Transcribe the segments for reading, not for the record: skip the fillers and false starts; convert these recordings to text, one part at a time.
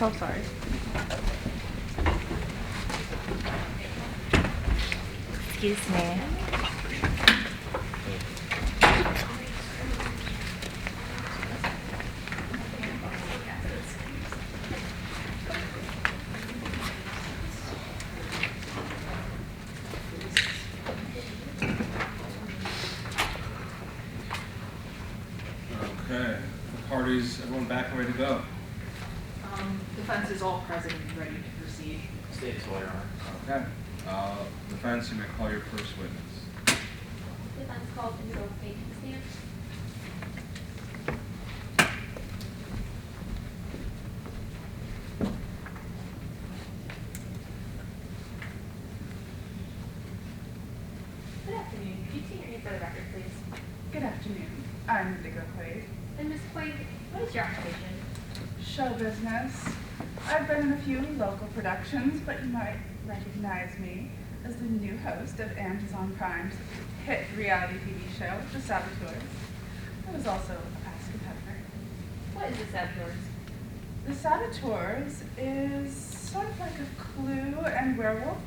so sorry. Excuse me. Okay, the party's everyone back and ready to go. Defense is all present and ready to proceed. State's lawyer. Okay, defense, you may call your first witness. Defense calls to go fake stand. Good afternoon. Could you state your name for the record, please? Good afternoon. I'm Indigo Quaid. And Ms. Quaid, what is your occupation? Show business. I've been in a few local productions, but you might recognize me as the new host of Amazon Prime's hit reality TV show, The Saboteurs. I was also a past competitor. What is the Saboteurs? The Saboteurs is sort of like a Clue and Werewolf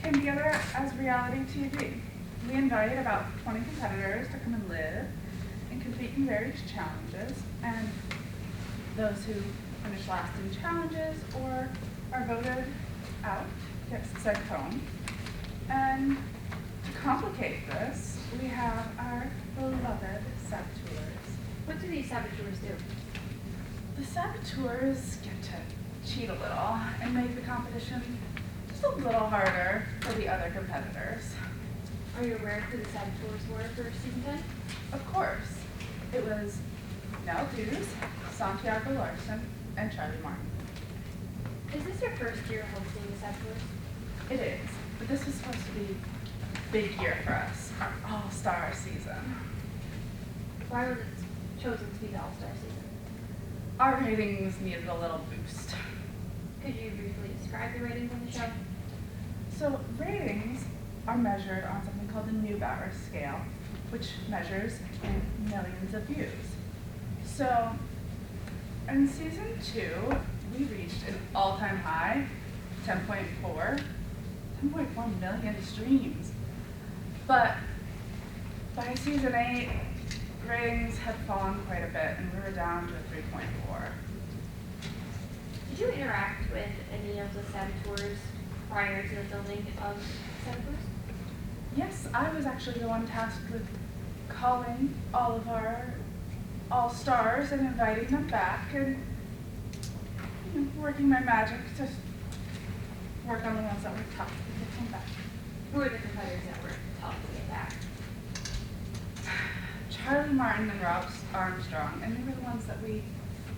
came together as reality TV. We invited about 20 competitors to come and live and compete in various challenges, and those who finish last in challenges or are voted out get sent home. And to complicate this, we have our beloved Saboteurs. What do these Saboteurs do? The Saboteurs get to cheat a little and make the competition just a little harder for the other competitors. Are you aware of who the Saboteurs were for season 10? Of course, it was Nell Hughes, Santiago Larson, and Charlie Martin. Is this your first year hosting the Saboteurs? It is, but this was supposed to be a big year for us, our all-star season. Why was it chosen to be the All-Star season? Our ratings needed a little boost. Could you briefly describe the ratings on the show? So ratings are measured on something called the Neubauer scale, which measures in millions of views. So in season 2, we reached an all-time high, 10.4 million streams. But by season 8, ratings had fallen quite a bit, and we were down to a 3.4. Did you interact with any of the Saboteurs prior to the filming of Saboteurs? Yes, I was actually the one tasked with calling all of our all-stars and inviting them back and working my magic to work on the ones that were tough to get them back. Who were the competitors that were tough to get back? Charlie Martin and Rob Armstrong, and they were the ones that we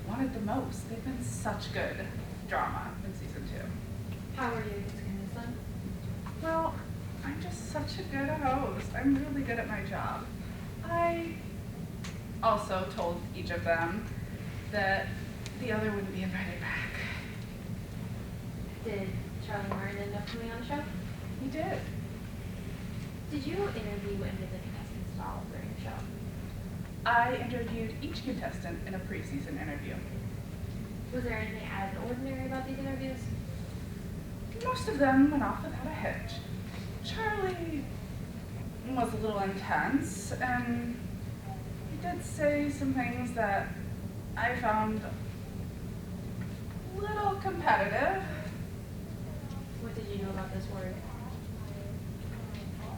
wanted the most. They've been such good drama in season 2. How were you able to convince them? Well, I'm just such a good host. I'm really good at my job. I also told each of them that the other wouldn't be invited back. Did Charlie Martin end up coming on the show? He did. Did you interview any of the contestants at all during the show? I interviewed each contestant in a preseason interview. Was there anything out of the ordinary about these interviews? Most of them went off without a hitch. Charlie was a little intense, and he did say some things that I found a little competitive. What did you know about this word?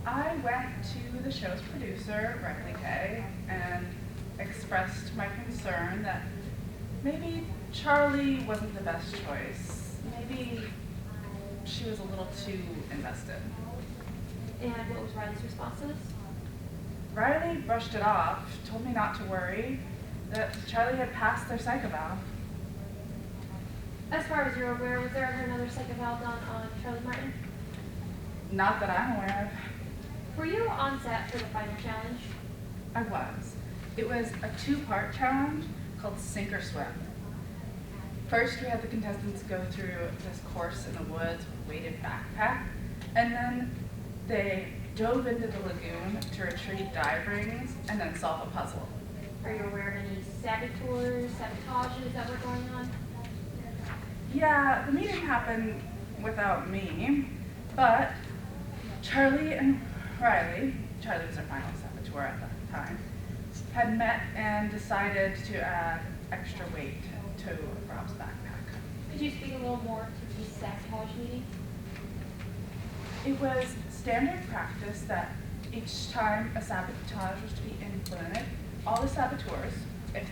I went to the show's producer, Riley Kay, and expressed my concern that maybe Charlie wasn't the best choice. Maybe she was a little too invested. And what was Riley's response to this? Riley brushed it off, told me not to worry, that Charlie had passed their psych eval. As far as you're aware, was there ever another psych eval done on Charlie Martin? Not that I'm aware of. Were you on set for the final challenge? I was. It was a 2-part challenge called Sink or Swim. First, we had the contestants go through this course in the woods with a weighted backpack, and then they dove into the lagoon to retrieve dive rings and then solve a puzzle. Are you aware of any saboteurs, sabotages that were going on? Yeah, the meeting happened without me, but Charlie and Riley, Charlie was our final saboteur at the time, had met and decided to add extra weight to Rob's backpack. Could you speak a little more to the sabotage meeting? It was standard practice that each time a sabotage was to be implemented, all the saboteurs, if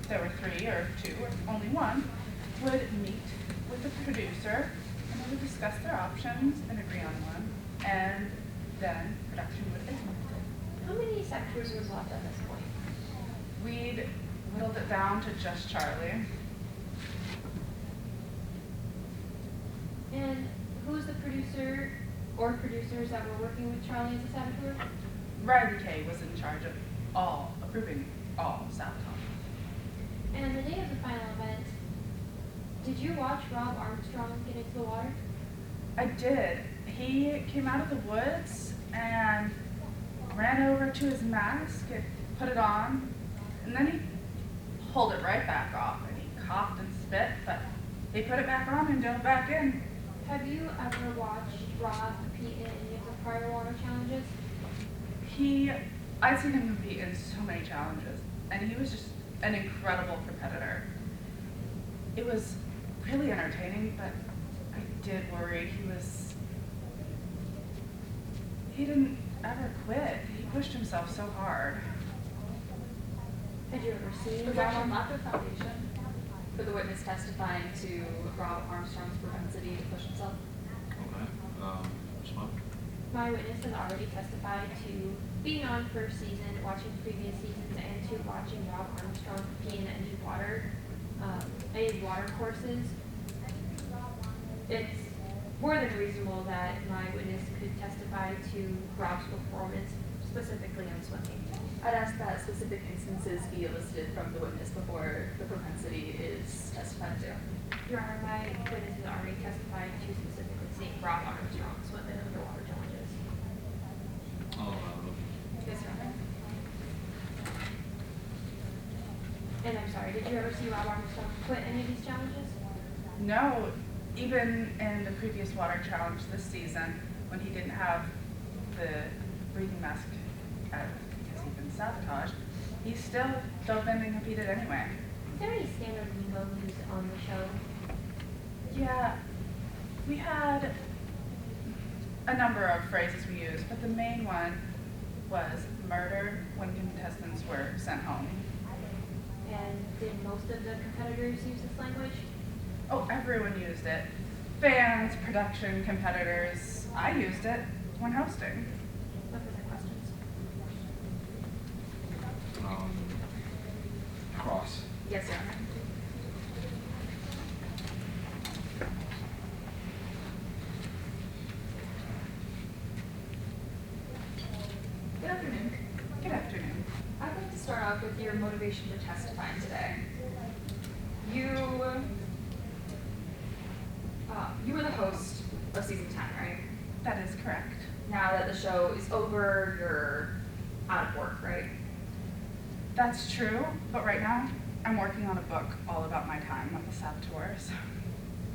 there were 3 or 2 or only 1, would meet with the producer and they would discuss their options and agree on one, and then production would implement it. How many saboteurs was left at this point? We'd whittled it down to just Charlie. And who's the producer or producers that were working with Charlie as a saboteur? Riley Kay was in charge of approving all sabotage. And the day of the final event, did you watch Rob Armstrong get into the water? I did. He came out of the woods and ran over to his mask and put it on, and then he pulled it right back off, and he coughed and spit, but he put it back on and dove back in. Have you ever watched Rob compete in any of the prior water challenges? I've seen him compete in so many challenges, and he was just an incredible competitor. It was really entertaining, but I did worry he didn't ever quit. He pushed himself so hard. Had you ever seen Was there Rob? a lack of foundation for the witness testifying to Rob Armstrong's propensity to push himself? Okay, respond. My witness has already testified to being on first season, watching previous seasons, and to watching Rob Armstrong compete in any water courses. It's more than reasonable that my witness could testify to Rob's performance, specifically on swimming. I'd ask that specific instances be elicited from the witness before the propensity is testified to. Your Honor, my witness has already testified to specifically seeing Rob Armstrong swim in underwater challenges. Yes, Your Honor. And I'm sorry, did you ever see Rob Armstrong quit any of these challenges? No, even in the previous water challenge this season, when he didn't have the breathing mask because he'd been sabotaged, he still dove in and competed anyway. Is there any standard lingo used on the show? Yeah, we had a number of phrases we used, but the main one was murder when contestants were sent home. And did most of the competitors use this language? Oh, everyone used it. Fans, production, competitors. I used it when hosting. What were the questions? Cross. Yes, Your Honor. Good afternoon. Good afternoon. I'd like to start off with your motivation for testifying today. You were the host of season 10, right? That is correct. Now that the show is over, you're out of work, right? That's true, but right now I'm working on a book all about my time with the saboteurs.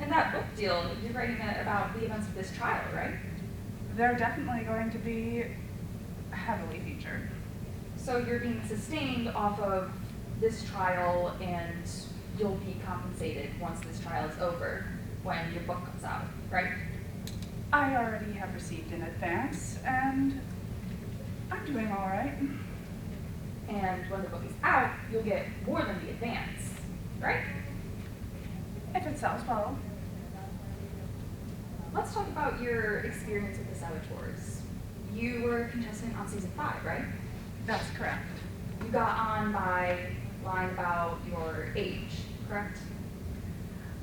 In that book deal, you're writing it about the events of this trial, right? They're definitely going to be heavily featured. So you're being sustained off of this trial, and you'll be compensated once this trial is over when your book comes out, right? I already have received in advance, and I'm doing all right. And when the book is out, you'll get more than the advance, right? If it sells well. Let's talk about your experience with the saboteurs. You were a contestant on season 5, right? That's correct. You got on by lying about your age, correct?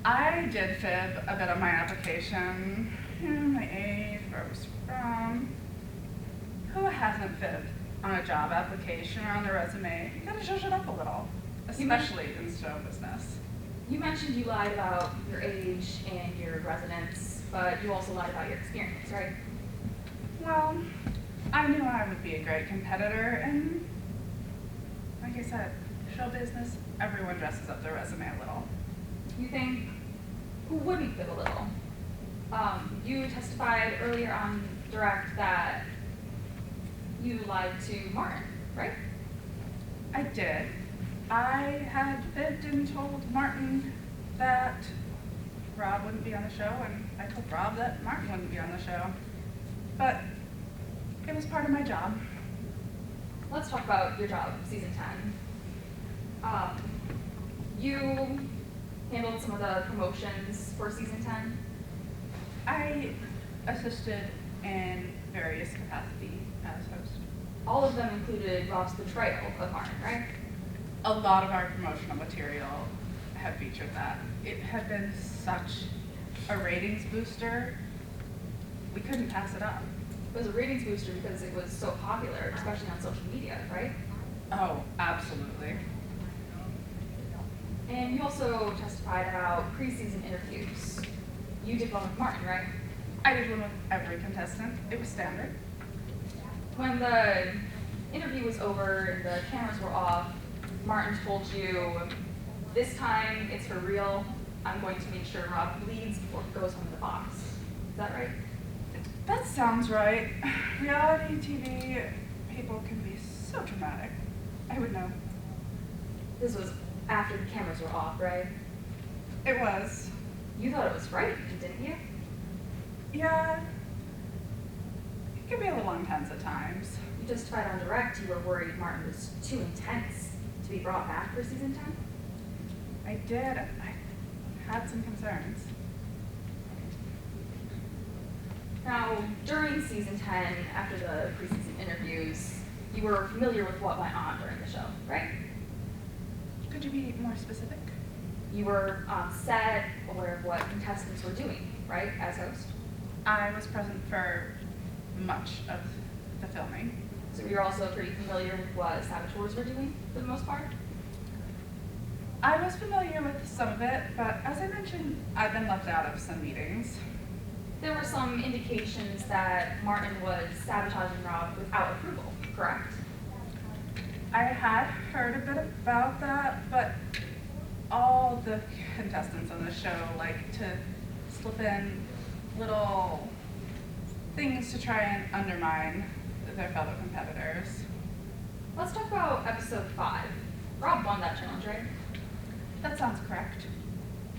I did fib a bit on my application, my age, where I was from. Who hasn't fibbed on a job application or on their resume? You gotta zhuzh it up a little, especially in show business. You mentioned you lied about your age and your residence, but you also lied about your experience, right? Well, I knew I would be a great competitor, and like I said, show business, everyone dresses up their resume a little. You think who wouldn't fib a little? You testified earlier on direct that you lied to Martin, right? I did. I had fibbed and told Martin that Rob wouldn't be on the show, and I told Rob that Martin wouldn't be on the show. But it was part of my job. Let's talk about your job, season 10. You handled some of the promotions for season 10. I assisted in various capacity as host. All of them included Rob's betrayal of Martin, right? A lot of our promotional material had featured that. It had been such a ratings booster, we couldn't pass it up. It was a ratings booster because it was so popular, especially on social media, right? Oh, absolutely. And you also testified about preseason interviews. You did one with Martin, right? I did one with every contestant. It was standard. When the interview was over and the cameras were off, Martin told you, this time it's for real. I'm going to make sure Rob bleeds before he goes home in the box. Is that right? That sounds right. Reality TV people can be so dramatic. I would know. This was after the cameras were off, right? It was. You thought it was frightening, didn't you? Yeah. It can be a little intense at times. You testified on direct you were worried Martin was too intense to be brought back for season 10? I did. I had some concerns. Now, during season 10, after the preseason interviews, you were familiar with what went on during the show, right? Could you be more specific? You were on set, aware of what contestants were doing, right, as host? I was present for much of the filming. So you're also pretty familiar with what saboteurs were doing, for the most part? I was familiar with some of it, but as I mentioned, I've been left out of some meetings. There were some indications that Martin was sabotaging Rob without approval, correct? I had heard a bit about that, but all the contestants on the show like to slip in little things to try and undermine their fellow competitors. Let's talk about episode 5. Rob won that challenge, right? That sounds correct.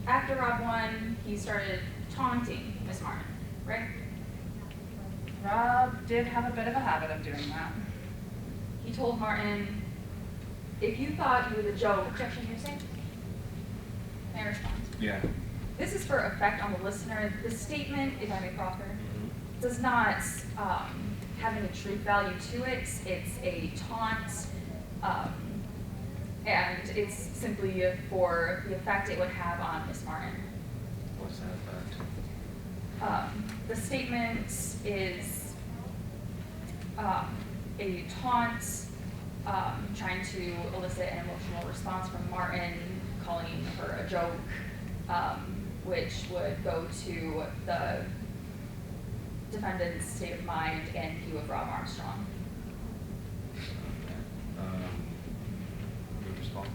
After Rob won, he started taunting Miss Martin, right? Rob did have a bit of a habit of doing that. He told Martin, if you thought you were the joke, Objection, you're saying? may I respond? Yeah. This is for effect on the listener. The statement, if I may proffer, does not have any truth value to it. It's a taunt, and it's simply for the effect it would have on Miss Martin. What's that about? The statement is a taunt, trying to elicit an emotional response from Martin, calling her a joke, which would go to the defendant's state of mind and view of Rob Armstrong. Your response?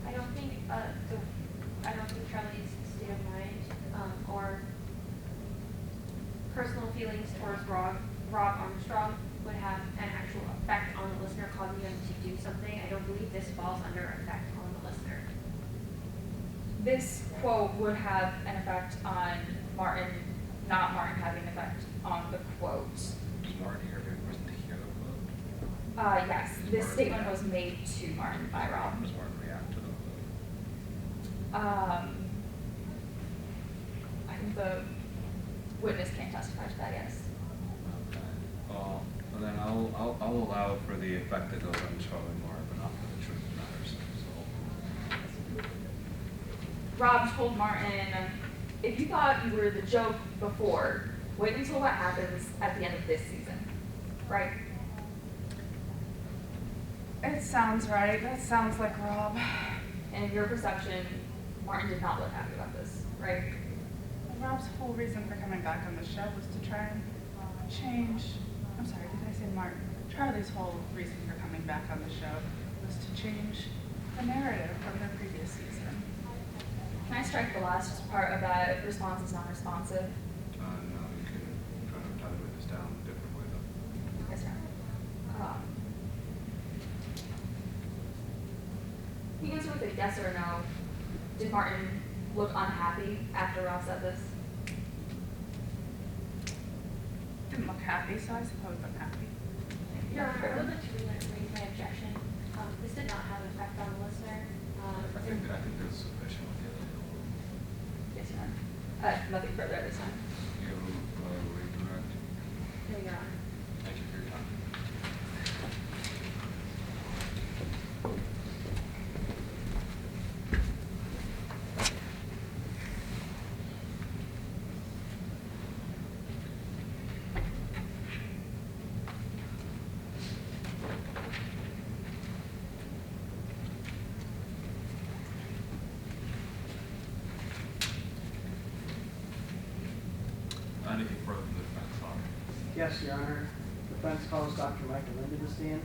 I don't think Charlie's state of mind or personal feelings towards Rob Armstrong would have an actual effect on the listener, causing them to do something. I don't believe this falls under effect on the listener. This quote would have an effect on Martin, not Martin having an effect on the quote. Was Martin here? Wasn't he here the quote? Yes, this statement was made to Martin by Rob. How does Martin react to the quote? I think the witness can't testify to that, yes. Okay. Well, then I'll allow for the effect that goes on Charlie more, but not for the truth matters. So. Rob told Martin, if you thought you were the joke before, wait until what happens at the end of this season, right? It sounds right. That sounds like Rob. And in your perception, Martin did not look happy about this, right? Rob's whole reason for coming back on the show was to try and change. I'm sorry, did I say Martin? Charlie's whole reason for coming back on the show was to change the narrative from their previous season. Can I strike the last part of that, response is non-responsive? No, you can try to evaluate this down a different way though. Yes, ma'am. You can answer with a yes or a no. Did Martin look unhappy after Rob said this? Didn't look happy, so I suppose I'm happy. Your Honor, I would like to raise my objection. This did not have an effect on the listener. I think there's sufficient with the other. Yes, Your Honor. Nothing further at this time. You redirect. No, Your Honor. Thank you for your time. Anything further from the defense lawyer? Yes, Your Honor. Defense calls Dr. Michael Lynn to the stand.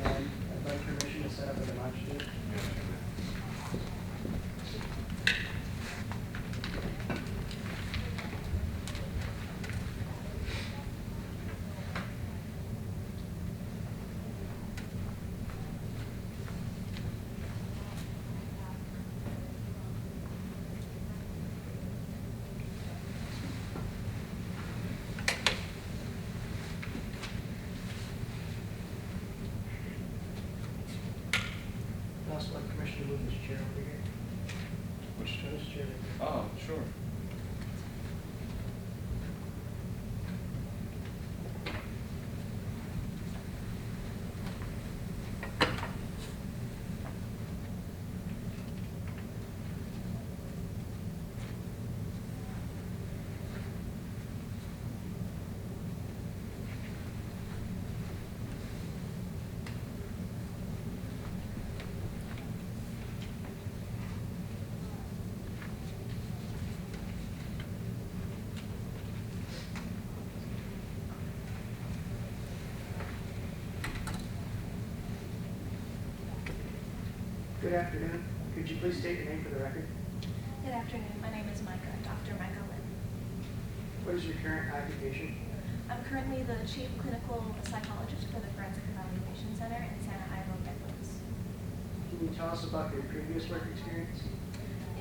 And I'd like permission to set up a demonstrative. Yes, you may. I'd also like permission to move this chair over here. Which chair? This chair. Oh, sure. Good afternoon. Could you please state your name for the record? Good afternoon. My name is Micah, Dr. Micah Lynn. What is your current occupation? I'm currently the Chief Clinical Psychologist for the Forensic Evaluation Center in Santa Ida, Bedouins. Can you tell us about your previous work experience?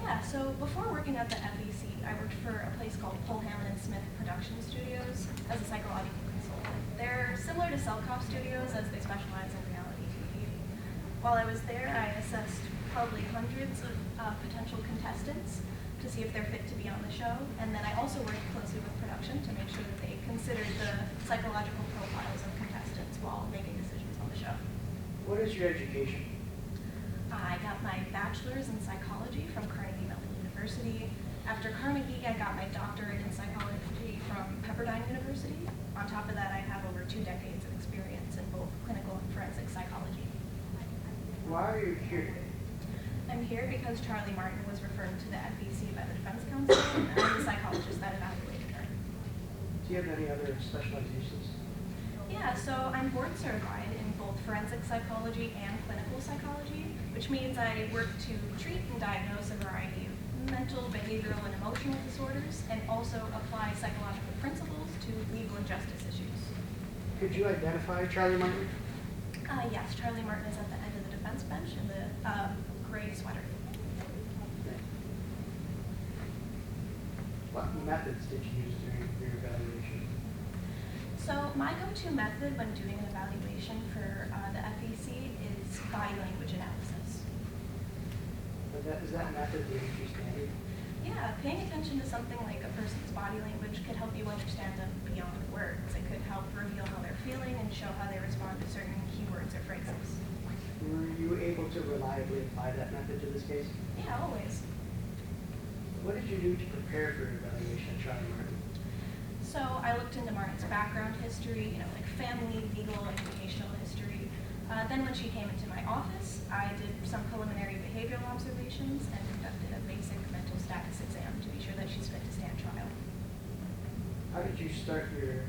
Yeah, so before working at the FEC, I worked for a place called Polhamlin and Smith Production Studios as a psychological consultant. They're similar to Cellcop Studios as they specialize in reality TV. While I was there, I assessed probably hundreds of potential contestants to see if they're fit to be on the show. And then I also worked closely with production to make sure that they considered the psychological profiles of contestants while making decisions on the show. What is your education? I got my bachelor's in psychology from Carnegie Mellon University. After Carnegie, I got my doctorate in psychology from Pepperdine University. On top of that, I have over 2 decades of experience in both clinical and forensic psychology. Why are you here? I'm here because Charlie Martin was referred to the FEC by the Defense Counsel, and I'm the psychologist that evaluated her. Do you have any other specializations? Yeah, so I'm board certified in both forensic psychology and clinical psychology, which means I work to treat and diagnose a variety of mental, behavioral, and emotional disorders, and also apply psychological principles to legal and justice issues. Could you identify Charlie Martin? Yes, Charlie Martin is at the end of the defense bench in the gray sweater. What methods did you use during your evaluation? So my go-to method when doing an evaluation for the FEC is body language analysis. Is that method the industry standard? Yeah, paying attention to something like a person's body language could help you understand them beyond words. It could help reveal how they're feeling and show how they respond to certain keywords or phrases. Were you able to reliably apply that method to this case? Yeah, always. What did you do to prepare for your evaluation of Charlie Martin? So I looked into Martin's background history, like family, legal, educational history. Then when she came into my office, I did some preliminary behavioral observations and conducted a basic mental status exam to be sure that she's fit to stand trial. How did you start your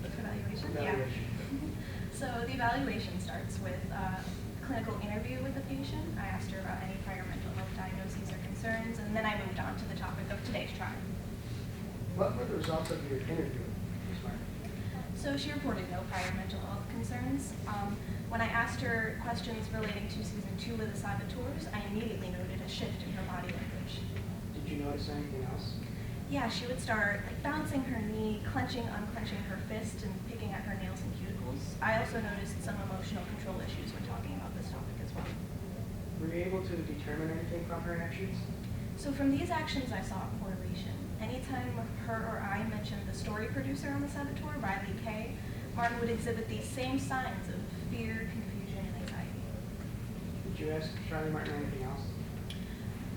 Evaluation? evaluation? Yeah. So the evaluation starts with clinical interview with the patient. I asked her about any prior mental health diagnoses or concerns, and then I moved on to the topic of today's trial. What were the results of your interview, Ms. Martin? So she reported no prior mental health concerns. When I asked her questions relating to season 2 of the saboteurs, I immediately noted a shift in her body language. Did you notice anything else? Yeah, she would start bouncing her knee, clenching, unclenching her fist, and picking at her nails and cuticles. I also noticed some emotional control issues when talking about this topic as well. Were you able to determine anything from her actions? So from these actions, I saw a correlation. Anytime her or I mentioned the story producer on the saboteur, Riley K., Martin would exhibit these same signs of fear, confusion, and anxiety. Did you ask Charlie Martin anything else?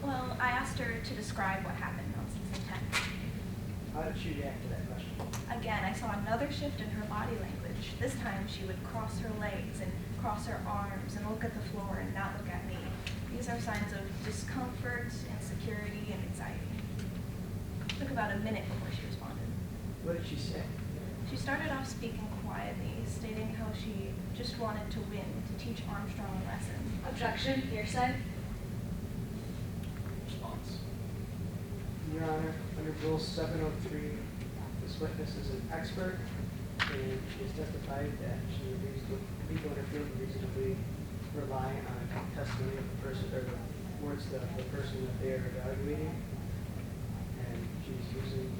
Well, I asked her to describe what happened on season 10. How did she react to that question? Again, I saw another shift in her body language. This time she would cross her legs and cross her arms and look at the floor and not look at me. These are signs of discomfort, insecurity, and anxiety. It took about a minute before she responded. What did she say? She started off speaking quietly, stating how she just wanted to win, to teach Armstrong a lesson. Objection, hearsay. Response. Your Honor, under Rule 703, this witness is an expert, and she has testified that she agrees with legal interfield and reasonably rely on testimony of the person, or the words of the person that they are evaluating. And she's using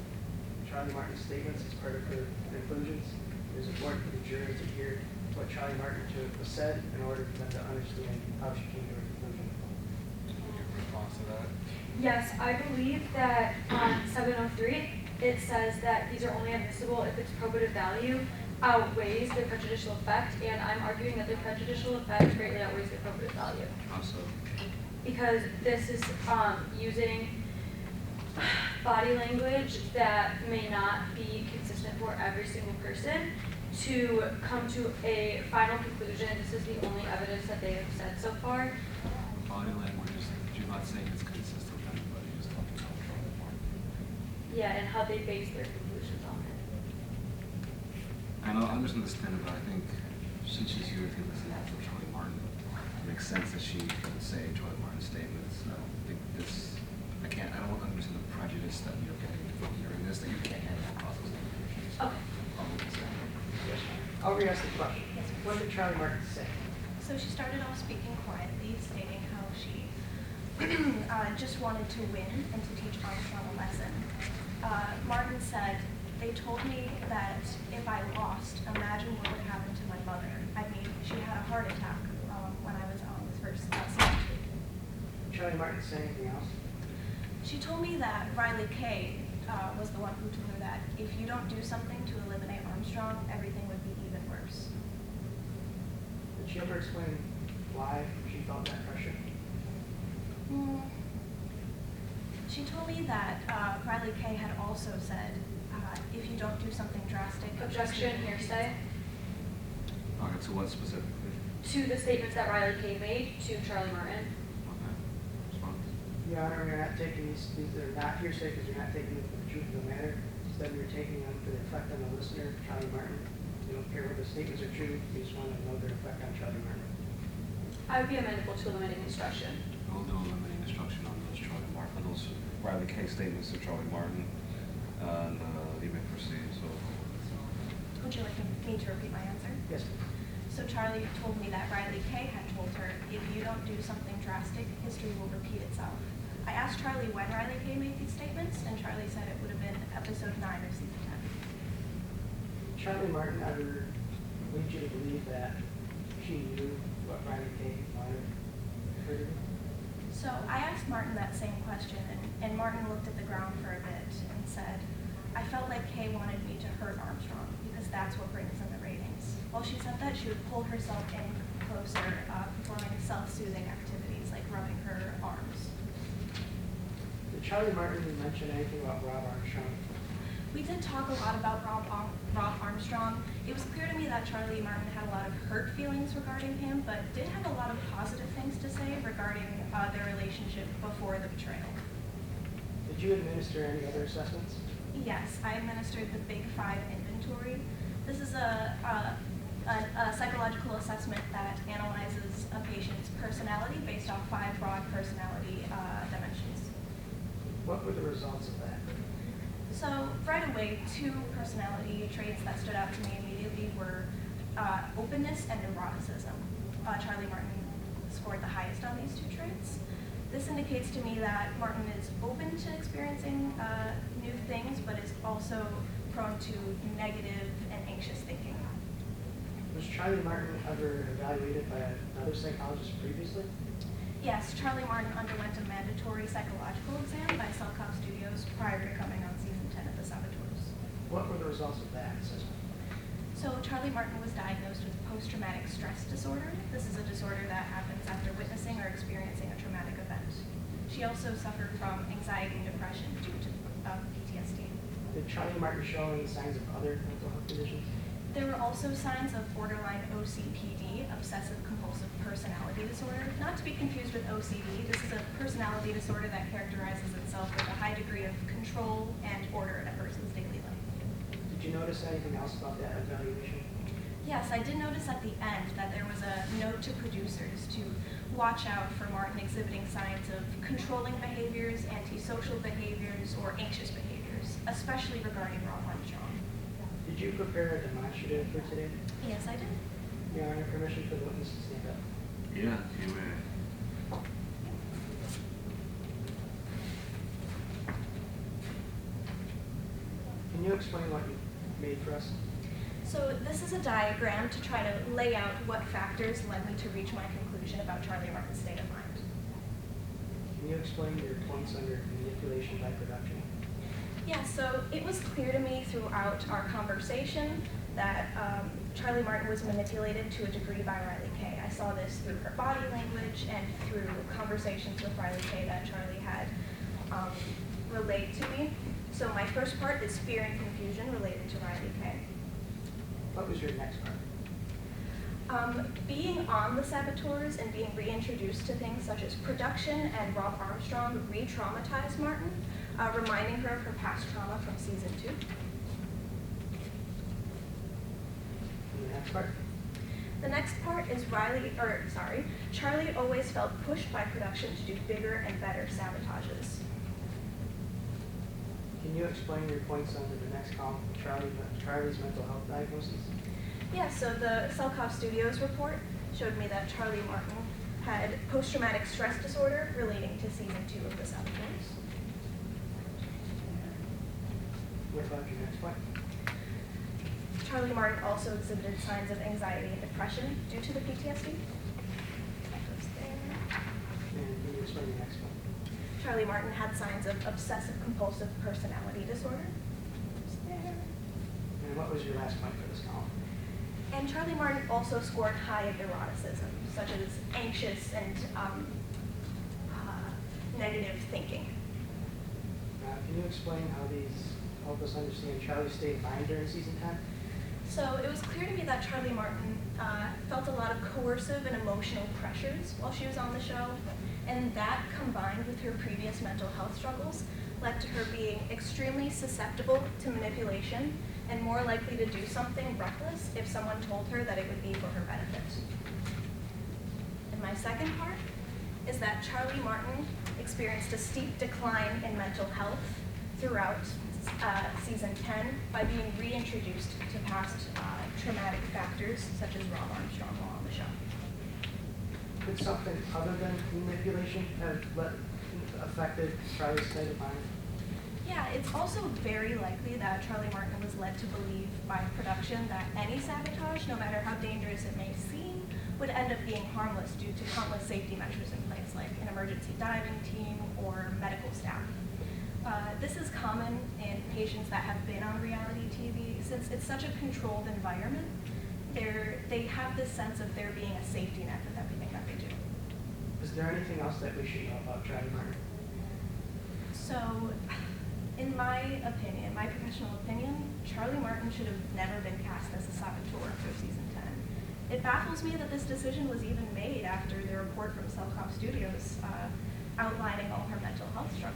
Charlie Martin's statements as part of her conclusions. It is important for the jury to hear what Charlie Martin was said in order for them to understand how she came to her conclusion. Your response to that? Yes, I believe that on 703, it says that these are only admissible if its probative value outweighs the prejudicial effect, and I'm arguing that the prejudicial effect greatly outweighs the probative value. How so? Because this is using body language that may not be consistent for every single person to come to a final conclusion. This is the only evidence that they have said so far. Body language is, you're not saying it's consistent with anybody who's talking about Charlie Martin. Yeah, and how they base their conclusions on it. And I understand, but I think since she's here to listen to Charlie Martin, it makes sense that she would say Charlie Martin's statements. I don't think this, I don't understand the prejudice that you're getting from hearing this, that you can't handle the process of conclusions. Okay. Yes, I'll re-ask the question. What did Charlie Martin say? So she started off speaking quietly, stating how she just wanted to win and to teach Armstrong a lesson. Martin said, "They told me that if I lost, imagine what would happen to my mother. I mean, she had a heart attack when I was on this first season." Did Charlie Martin say anything else? She told me that Riley K. Was the one who told her that if you don't do something to eliminate Armstrong, everything would be even worse. Did she ever explain why she felt that pressure? She told me that Riley K. had also said, if you don't do something drastic. Objection, hearsay. Okay, to what specifically? To the statements that Riley K. made to Charlie Martin. Okay. Response. Your Honor, we're not taking these are not hearsay because you're not taking them for the truth of the matter. Instead, we're taking them for the effect on the listener, Charlie Martin. You don't care whether the statements are true, you just want to know their effect on Charlie Martin. I would be amenable to eliminating instruction. We'll do a limiting instruction on those Charlie Martin, on those Riley K statements to Charlie Martin, and you may proceed. So. Would you like me to repeat my answer? Yes. So Charlie told me that Riley K. had told her, if you don't do something drastic, history will repeat itself. I asked Charlie when Riley K. made these statements, and Charlie said it would have been episode 9 of season 10. Charlie Martin ever lead you to believe that she knew what Riley K. wanted her to do? So I asked Martin that same question, and Martin looked at the ground for a bit and said, I felt like Kay wanted me to hurt Armstrong because that's what brings in the ratings. While she said that, she would pull herself in closer, performing self-soothing activities like rubbing her arms. Did Charlie Martin mention anything about Rob Armstrong? We did talk a lot about Rob Armstrong. It was clear to me that Charlie Martin had a lot of hurt feelings regarding him, but did have a lot of positive things to say regarding their relationship before the betrayal. Did you administer any other assessments? Yes, I administered the Big 5 inventory. This is a a psychological assessment that analyzes a patient's personality based off 5 broad personality dimensions. What were the results of that? So right away, 2 personality traits that stood out to me immediately were openness and neuroticism. Charlie Martin scored the highest on these 2 traits. This indicates to me that Martin is open to experiencing new things, but is also prone to negative and anxious thinking. Was Charlie Martin ever evaluated by another psychologist previously? Yes, Charlie Martin underwent a mandatory psychological exam by Selkoff Studios prior to coming on season 10 of The Saboteurs. What were the results of that assessment? So Charlie Martin was diagnosed with post-traumatic stress disorder. This is a disorder that happens after witnessing or experiencing a traumatic event. She also suffered from anxiety and depression due to PTSD. Did Charlie Martin show any signs of other mental health conditions? There were also signs of borderline OCPD, obsessive compulsive personality disorder. Not to be confused with OCD, this is a personality disorder that characterizes itself with a high degree of control and order in a person's daily life. Did you notice anything else about that evaluation? Yes, I did notice at the end that there was a note to producers to watch out for Martin exhibiting signs of controlling behaviors, antisocial behaviors, or anxious behaviors, especially regarding Rob Armstrong. Did you prepare a demonstrative for today? Yes, I did. Your Honor, permission for the witness to stand up. Yeah, you may. Can you explain what you made for us? So this is a diagram to try to lay out what factors led me to reach my conclusion about Charlie Martin's state of mind. Can you explain your points under manipulation by production? Yeah, so it was clear to me throughout our conversation that Charlie Martin was manipulated to a degree by Riley Kay. I saw this through her body language and through conversations with Riley Kay that Charlie had relayed to me. So my first part is fear and confusion related to Riley Kay. What was your next part? Being on The Saboteurs and being reintroduced to things such as production and Rob Armstrong re-traumatized Martin, reminding her of her past trauma from season 2. And the next part? The next part is Charlie always felt pushed by production to do bigger and better sabotages. Can you explain your points under the next column, Charlie's mental health diagnosis? Yeah, so the Selkoff Studios report showed me that Charlie Martin had post-traumatic stress disorder relating to season 2 of The Saboteurs. What about your next point? Charlie Martin also exhibited signs of anxiety and depression due to the PTSD. That goes there. And can you explain your next point? Charlie Martin had signs of obsessive compulsive personality disorder. Goes there. And what was your last point for this column? And Charlie Martin also scored high in neuroticism, such as anxious and negative thinking. Can you explain how these help us understand Charlie's state of mind during season 10? So it was clear to me that Charlie Martin felt a lot of coercive and emotional pressures while she was on the show, and that combined with her previous mental health struggles led to her being extremely susceptible to manipulation and more likely to do something reckless if someone told her that it would be for her benefit. And my second part is that Charlie Martin experienced a steep decline in mental health throughout season 10 by being reintroduced to past traumatic factors such as Rob Armstrong while on the show. Could something other than manipulation have affected Charlie's state of mind? Yeah, it's also very likely that Charlie Martin was led to believe by production that any sabotage, no matter how dangerous it may seem, would end up being harmless due to countless safety measures in place, like an emergency diving team or medical staff. This is common in patients that have been on reality TV. Since it's such a controlled environment, they have this sense of there being a safety net with everything that they do. Is there anything else that we should know about Charlie Martin? So, in my opinion, my professional opinion, Charlie Martin should have never been cast as a saboteur for season 10. It baffles me that this decision was even made after the report from Selkoff Studios outlining all her mental health struggles.